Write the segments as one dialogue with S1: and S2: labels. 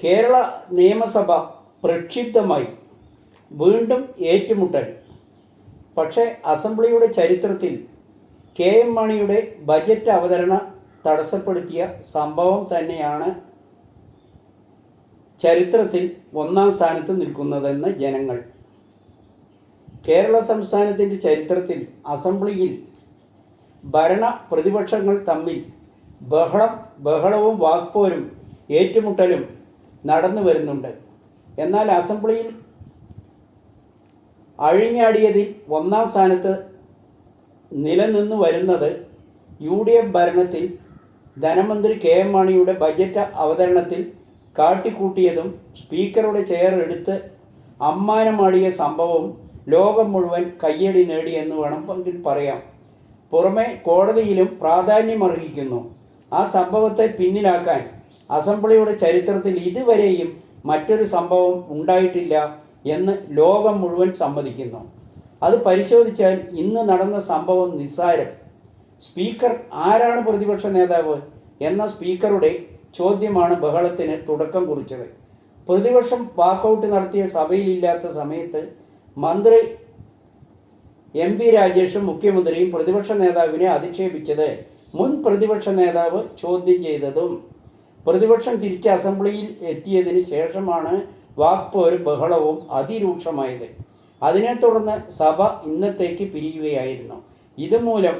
S1: കേരള നിയമസഭ പ്രക്ഷുബ്ധമായി. വീണ്ടും ഏറ്റുമുട്ടൽ. പക്ഷേ അസംബ്ലിയുടെ ചരിത്രത്തിൽ കെ.എം. മാണിയുടെ ബജറ്റ് അവതരണ തടസ്സപ്പെടുത്തിയ സംഭവം തന്നെയാണ് ചരിത്രത്തിൽ ഒന്നാം സ്ഥാനത്ത് നിൽക്കുന്നതെന്ന് ജനങ്ങൾ. കേരള സംസ്ഥാനത്തിൻ്റെ ചരിത്രത്തിൽ അസംബ്ലിയിൽ ഭരണ പ്രതിപക്ഷങ്ങൾ തമ്മിൽ ബഹളവും വാക്പോരും ഏറ്റുമുട്ടലും നടന്നു വരുന്നുണ്ട്. എന്നാൽ അസംബ്ലിയിൽ അഴിഞ്ഞാടിയതിൽ ഒന്നാം സ്ഥാനത്ത് നിലനിന്നു വരുന്നത് UDF ഭരണത്തിൽ ധനമന്ത്രി കെ.എം. മാണിയുടെ ബജറ്റ് അവതരണത്തിൽ കാട്ടിക്കൂട്ടിയതും സ്പീക്കറുടെ ചെയർ എടുത്ത് അമ്മാനമാടിയ സംഭവം ലോകം മുഴുവൻ കയ്യടി നേടിയെന്ന് വേണമെങ്കിൽ പറയാം. പുറമെ കോടതിയിലും പ്രാധാന്യമർഹിക്കുന്നു. ആ സംഭവത്തെ പിന്നിലാക്കാൻ അസംബ്ലിയുടെ ചരിത്രത്തിൽ ഇതുവരെയും മറ്റൊരു സംഭവം ഉണ്ടായിട്ടില്ല എന്ന് ലോകം മുഴുവൻ സമ്മതിക്കുന്നു. അത് പരിശോധിച്ചാൽ ഇന്ന് നടന്ന സംഭവം നിസ്സാരം. സ്പീക്കർ ആരാണ് പ്രതിപക്ഷ നേതാവ് എന്ന സ്പീക്കറുടെ ചോദ്യമാണ് ബഹളത്തിന് തുടക്കം കുറിച്ചത്. പ്രതിപക്ഷം വാക്കൗട്ട് നടത്തിയ സഭയിലില്ലാത്ത സമയത്ത് മന്ത്രി MP രാജേഷും മുഖ്യമന്ത്രിയും പ്രതിപക്ഷ നേതാവിനെ അധിക്ഷേപിച്ചത് മുൻ പ്രതിപക്ഷ നേതാവ് ചോദ്യം ചെയ്തതും പ്രതിപക്ഷം തിരിച്ച് അസംബ്ലിയിൽ എത്തിയതിന് ശേഷമാണ് വാക്പോരും ബഹളവും അതിരൂക്ഷമായത്. അതിനെ തുടർന്ന് സഭ ഇന്നത്തേക്ക് പിരിയുകയായിരുന്നു. ഇതുമൂലം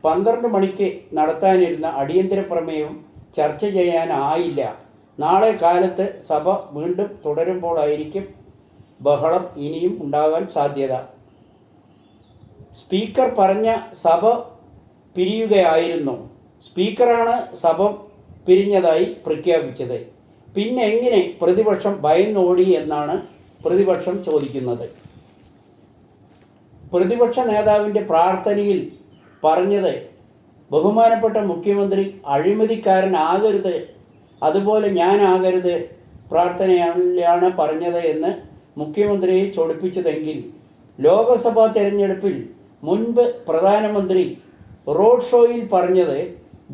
S1: 12 മണിക്ക് നടത്താനിരുന്ന അടിയന്തര പ്രമേയം ചർച്ച ചെയ്യാനായില്ല. നാളെ കാലത്ത് സഭ വീണ്ടും തുടരുമ്പോഴായിരിക്കും ബഹളം ഇനിയും ഉണ്ടാകാൻ സാധ്യത. സ്പീക്കർ പറഞ്ഞ സഭ പിരിയുകയായിരുന്നു. സ്പീക്കറാണ് സഭ പിരിഞ്ഞതായി പ്രഖ്യാപിച്ചത്. പിന്നെ എങ്ങനെ പ്രതിപക്ഷം ഭയന്നോടി എന്നാണ് പ്രതിപക്ഷം ചോദിക്കുന്നത്. പ്രതിപക്ഷ നേതാവിൻ്റെ പ്രാർത്ഥനയിൽ പറഞ്ഞത് ബഹുമാനപ്പെട്ട മുഖ്യമന്ത്രി അഴിമതിക്കാരനാകരുത്, അതുപോലെ ഞാനാകരുത് പ്രാർത്ഥനയാണ് പറഞ്ഞത് എന്ന് മുഖ്യമന്ത്രിയെ ചൊടിപ്പിച്ചതെങ്കിൽ ലോക്സഭാ തെരഞ്ഞെടുപ്പിൽ മുൻപ് പ്രധാനമന്ത്രി റോഡ് ഷോയിൽ പറഞ്ഞത്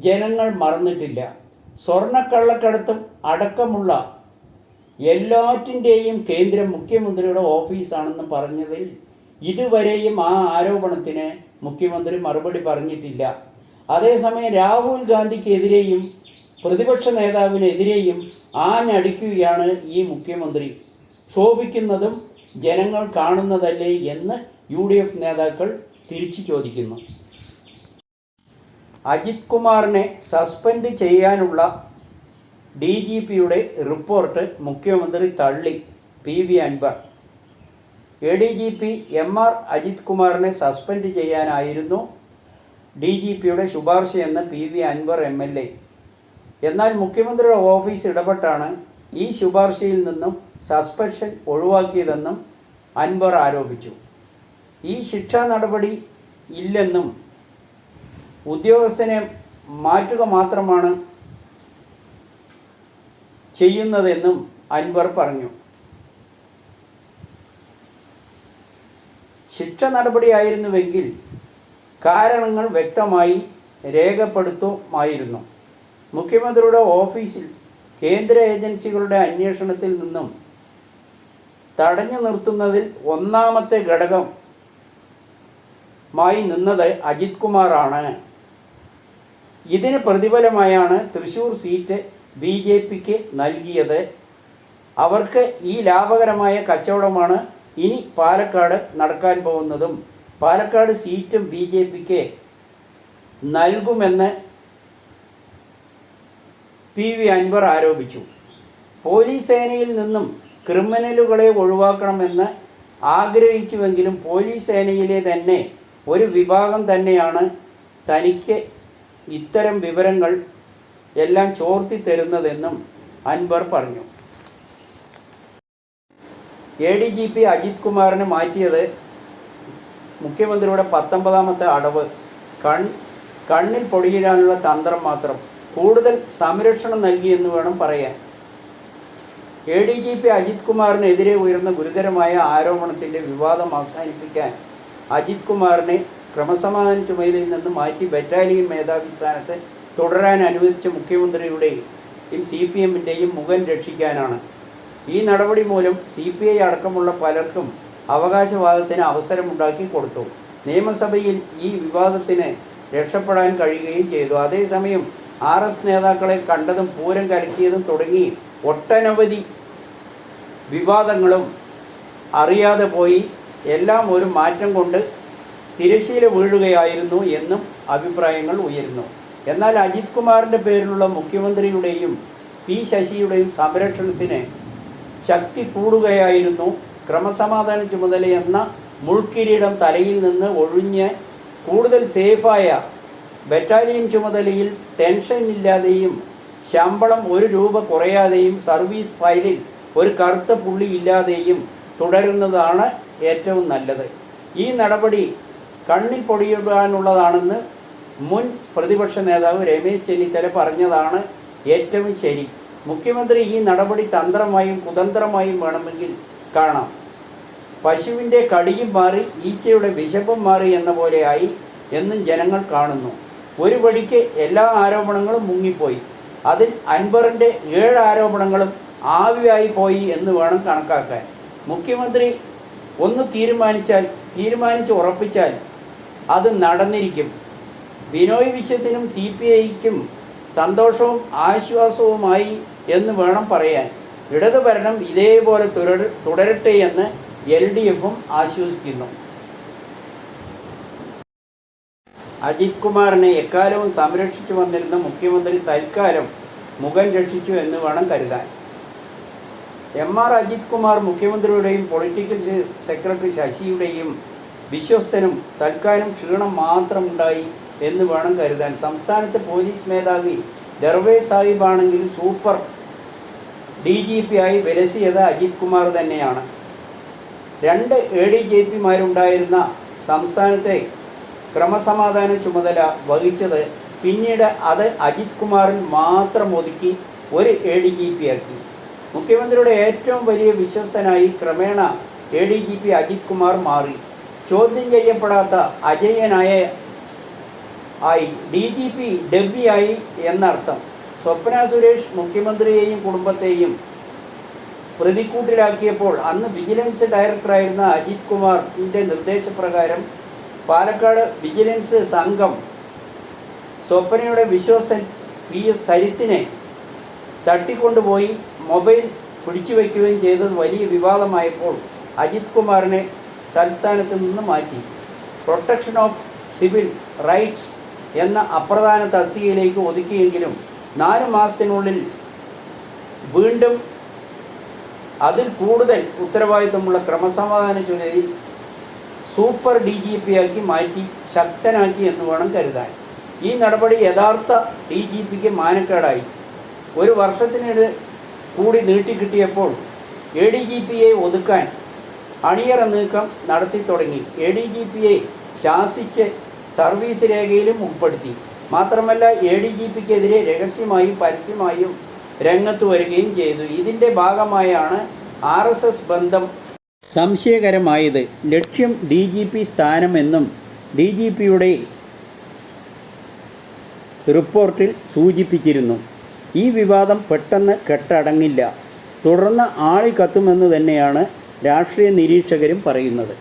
S1: ജനങ്ങൾ മറന്നിട്ടില്ല. സ്വർണ്ണക്കള്ളക്കടത്തും അടക്കമുള്ള എല്ലാറ്റിൻ്റെയും കേന്ദ്രം മുഖ്യമന്ത്രിയുടെ ഓഫീസാണെന്ന് പറഞ്ഞതിൽ ഇതുവരെയും ആ ആരോപണത്തിന് മുഖ്യമന്ത്രി മറുപടി പറഞ്ഞിട്ടില്ല. അതേസമയം രാഹുൽ ഗാന്ധിക്കെതിരെയും പ്രതിപക്ഷ നേതാവിനെതിരെയും ആഞ്ഞടിക്കുകയാണ് ഈ മുഖ്യമന്ത്രി. ക്ഷോഭിക്കുന്നതും ജനങ്ങൾ കാണുന്നതല്ലേ എന്ന് UDF നേതാക്കൾ തിരിച്ചു ചോദിക്കുന്നു. അജിത് കുമാറിനെ സസ്പെൻഡ് ചെയ്യാനുള്ള DGPയുടെ റിപ്പോർട്ട് മുഖ്യമന്ത്രി തള്ളി. PV Anwar. ADGP MR Ajith കുമാറിനെ സസ്പെൻഡ് ചെയ്യാനായിരുന്നു DGPയുടെ ശുപാർശയെന്ന് PV അൻവർ MLA. എന്നാൽ മുഖ്യമന്ത്രിയുടെ ഓഫീസ് ഇടപെട്ടാണ് ഈ ശുപാർശയിൽ നിന്നും സസ്പെൻഷൻ ഒഴിവാക്കിയതെന്നും അൻവർ ആരോപിച്ചു. ഈ ശിക്ഷാ നടപടി ഇല്ലെന്നും ഉദ്യോഗസ്ഥനെ മാറ്റുക മാത്രമാണ് ചെയ്യുന്നതെന്നും അൻവർ പറഞ്ഞു. ശിക്ഷ നടപടിയായിരുന്നുവെങ്കിൽ കാരണങ്ങൾ വ്യക്തമായി രേഖപ്പെടുത്തുമായിരുന്നു. മുഖ്യമന്ത്രിയുടെ ഓഫീസിൽ കേന്ദ്ര ഏജൻസികളുടെ അന്വേഷണത്തിൽ നിന്നും തടഞ്ഞു നിർത്തുന്നതിൽ ഒന്നാമത്തെ ഘടകമായി നിന്നത് അജിത് കുമാറാണ്. ഇതിന് പ്രതിഫലമായാണ് തൃശ്ശൂർ സീറ്റ് BJPക്ക് നൽകിയത്. അവർക്ക് ഈ ലാഭകരമായ കച്ചവടമാണ് ഇനി പാലക്കാട് നടക്കാൻ പോകുന്നതും പാലക്കാട് സീറ്റും BJPക്ക് നൽകുമെന്ന് PV അൻവർ ആരോപിച്ചു. പോലീസ് സേനയിൽ നിന്നും ക്രിമിനലുകളെ ഒഴിവാക്കണമെന്ന് ആഗ്രഹിച്ചുവെങ്കിലും പോലീസ് സേനയിലെ തന്നെ ഒരു വിഭാഗം തന്നെയാണ് തനിക്ക് ഇത്തരം വിവരങ്ങൾ എല്ലാം ചോർത്തി തരുന്നതെന്നും അൻവർ പറഞ്ഞു. ADGP അജിത് കുമാറിനെ മാറ്റിയത് മുഖ്യമന്ത്രിയുടെ 19ാമത്തെ അടവ്. കണ്ണിൽ പൊടിയിടാനുള്ള തന്ത്രം മാത്രം. കൂടുതൽ സംരക്ഷണം നൽകിയെന്ന് വേണം പറയാൻ. ADGP അജിത് കുമാറിനെതിരെ ഉയർന്ന ഗുരുതരമായ ആരോപണത്തിൻ്റെ വിവാദം അവസാനിപ്പിക്കാൻ അജിത് കുമാറിനെ ക്രമസമാധാന ചുമതലയിൽ നിന്ന് മാറ്റി ബറ്റാലിയൻ മേധാവി സ്ഥാനത്ത് തുടരാൻ അനുവദിച്ച മുഖ്യമന്ത്രിയുടെ CPMൻ്റെയും മുഖം രക്ഷിക്കാനാണ്. ഈ നടപടി മൂലം CPI അടക്കമുള്ള പലർക്കും അവകാശവാദത്തിന് അവസരമുണ്ടാക്കി കൊടുത്തു. നിയമസഭയിൽ ഈ വിവാദത്തിന് രക്ഷപ്പെടാൻ കഴിയുകയും ചെയ്തു. അതേസമയം RS നേതാക്കളെ കണ്ടതും പൂരം കലക്കിയതും തുടങ്ങി ഒട്ടനവധി വിവാദങ്ങളും അറിയാതെ പോയി. എല്ലാം ഒരു മാറ്റം കൊണ്ട് തിരശ്ശീല വീഴുകയായിരുന്നു എന്നും അഭിപ്രായങ്ങൾ ഉയരുന്നു. എന്നാൽ അജിത് കുമാറിൻ്റെ പേരിലുള്ള മുഖ്യമന്ത്രിയുടെയും P. ശശിയുടെയും സംരക്ഷണത്തിന് ശക്തി കൂടുകയായിരുന്നു. ക്രമസമാധാന ചുമതലയെന്ന മുൾക്കിരീടം തലയിൽ നിന്ന് ഒഴിഞ്ഞ് കൂടുതൽ സേഫായ ബറ്റാലിയൻ ചുമതലയിൽ ടെൻഷൻ ഇല്ലാതെയും ശമ്പളം 1 രൂപ കുറയാതെയും സർവീസ് ഫയലിൽ ഒരു കറുത്ത പുള്ളി ഇല്ലാതെയും തുടരുന്നതാണ് ഏറ്റവും നല്ലത്. ഈ നടപടി കണ്ണിൽ പൊടിയിടാനുള്ളതാണെന്ന് മുൻ പ്രതിപക്ഷ നേതാവ് രമേശ് ചെന്നിത്തല പറഞ്ഞതാണ് ഏറ്റവും ശരി. മുഖ്യമന്ത്രി ഈ നടപടി തന്ത്രമായും കുതന്ത്രമായും വേണമെങ്കിൽ കാണാം. പശുവിൻ്റെ കടിയും മാറി ഈച്ചയുടെ വിശപ്പും മാറി എന്ന പോലെയായി എന്നും ജനങ്ങൾ കാണുന്നു. ഒരു വഴിക്ക് എല്ലാ ആരോപണങ്ങളും മുങ്ങിപ്പോയി. അതിൽ അൻവറിൻ്റെ 7 ആരോപണങ്ങളും ആവിയായി പോയി എന്ന് വേണം കണക്കാക്കാൻ. മുഖ്യമന്ത്രി ഒന്ന് തീരുമാനിച്ച് ഉറപ്പിച്ചാൽ അത് നടന്നിരിക്കും. ബിനോയ് വിശ്വത്തിനും CPIക്കും സന്തോഷവും ആശ്വാസവുമായി എന്ന് വേണം പറയാൻ. ഇടതുഭരണം ഇതേപോലെ തുടരട്ടെ എന്ന് LDFും ആശ്വസിക്കുന്നു. അജിത് കുമാറിനെ എക്കാലവും സംരക്ഷിച്ചു വന്നിരുന്ന മുഖ്യമന്ത്രി തൽക്കാലം മുഖം രക്ഷിച്ചു എന്ന് വേണം കരുതാൻ. MR അജിത് കുമാർ മുഖ്യമന്ത്രിയുടെയും പൊളിറ്റിക്കൽ സെക്രട്ടറി ശശിയുടെയും വിശ്വസ്തനും തൽക്കാലം ക്ഷീണം മാത്രമുണ്ടായി എന്ന് വേണം കരുതാൻ. സംസ്ഥാനത്തെ പോലീസ് മേധാവി ദർവേസ് സാഹിബാണെങ്കിൽ സൂപ്പർ DGP ആയി വിലസിയത് അജിത് കുമാർ തന്നെയാണ്. 2 ADJPമാരുണ്ടായിരുന്ന സംസ്ഥാനത്തെ ക്രമസമാധാന ചുമതല വഹിച്ചത് പിന്നീട് അത് അജിത് കുമാറിൽ മാത്രം ഒതുക്കി ഒരു ADGP ആക്കി. മുഖ്യമന്ത്രിയുടെ ഏറ്റവും വലിയ വിശ്വസ്തനായി ക്രമേണ ADGP അജിത് കുമാർ മാറി. ചോദ്യം ചെയ്യപ്പെടാത്ത അജയ്യനായ DGP ഡെബ്ബിയായി എന്നർത്ഥം. സ്വപ്ന സുരേഷ് മുഖ്യമന്ത്രിയെയും കുടുംബത്തെയും പ്രതിക്കൂട്ടിലാക്കിയപ്പോൾ അന്ന് വിജിലൻസ് ഡയറക്ടറായിരുന്ന അജിത് കുമാറിൻ്റെ നിർദ്ദേശപ്രകാരം പാലക്കാട് വിജിലൻസ് സംഘം സ്വപ്നയുടെ വിശ്വസ്തൻ PS സരിത്തിനെ തട്ടിക്കൊണ്ടുപോയി മൊബൈൽ പിടിച്ചു വയ്ക്കുകയും ചെയ്തത് വലിയ വിവാദമായപ്പോൾ അജിത് കുമാറിനെ തൽസ്ഥാനത്ത് നിന്ന് മാറ്റി പ്രൊട്ടക്ഷൻ ഓഫ് സിവിൽ റൈറ്റ്സ് എന്ന അപ്രധാന തസ്തികയിലേക്ക് ഒതുക്കിയെങ്കിലും 4 മാസത്തിനുള്ളിൽ വീണ്ടും അതിൽ കൂടുതൽ ഉത്തരവാദിത്തമുള്ള ക്രമസമാധാന ചുമതലയിൽ സൂപ്പർ DGP ആക്കി മാറ്റി ശക്തനാക്കി എന്ന് വേണം കരുതാൻ. ഈ നടപടി യഥാർത്ഥ DGPക്ക് മാനക്കേടായി. 1 വർഷത്തിനിടെ കൂടി നീട്ടിക്കിട്ടിയപ്പോൾ ADGPയെ ഒതുക്കാൻ അണിയറ നീക്കം നടത്തി തുടങ്ങി. ADGPയെ ശാസിച്ച് സർവീസ് രേഖയിലും ഉൾപ്പെടുത്തി. മാത്രമല്ല ADGPക്കെതിരെ രഹസ്യമായും പരസ്യമായും രംഗത്ത് വരികയും ചെയ്തു. ഇതിൻ്റെ ഭാഗമായാണ് RSS ബന്ധം സംശയകരമായത്. ലക്ഷ്യം DGP സ്ഥാനമെന്നും DGPയുടെ റിപ്പോർട്ടിൽ സൂചിപ്പിച്ചിരുന്നു. ഈ വിവാദം പെട്ടെന്ന് കെട്ടടങ്ങില്ല, തുടർന്ന് ആളിക്കത്തുമെന്ന് തന്നെയാണ് രാഷ്ട്രീയ നിരീക്ഷകരും പറയുന്നത്.